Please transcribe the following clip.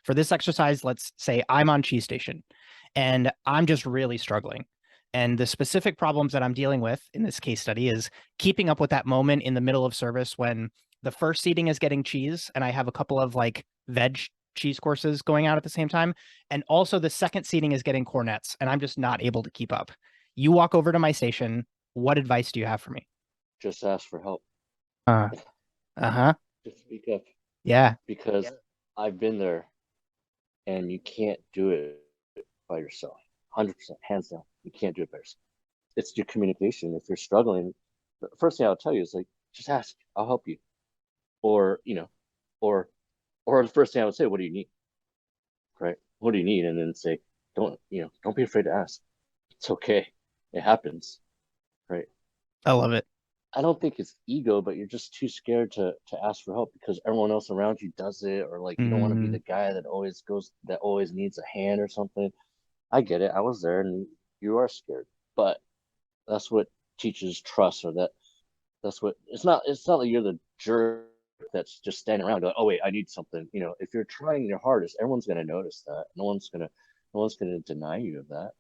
For this exercise, let's say I'm on cheese station and I'm just really struggling. And the specific problems that I'm dealing with in this case study is keeping up with that moment in the middle of service when the first seating is getting cheese and I have a couple of like veg cheese courses going out at the same time. And also the second seating is getting cornets and I'm just not able to keep up. You walk over to my station. What advice do you have for me? Just ask for help. Uh, uh-huh. Just speak up Yeah. because I've been there and you can't do it by yourself. 100%, hands down. You can't do it by yourself. It's your communication. If you're struggling, the first thing I'll tell you is like, just ask. I'll help you. Or, or, or the first thing I would say, what do you need? Right? What do you need? And then say, don't be afraid to ask. It's okay. It happens. Right? I love it. I don't think it's ego, but you're just too scared to ask for help because everyone else around you does it, or like you don't want to be Mm, the guy that always needs a hand or something. I get it. I was there and you are scared. But that's what teaches trust, or that's what it's not like you're the jerk that's just standing around going, oh wait, I need something. If you're trying your hardest, everyone's gonna notice that. No one's gonna deny you of that.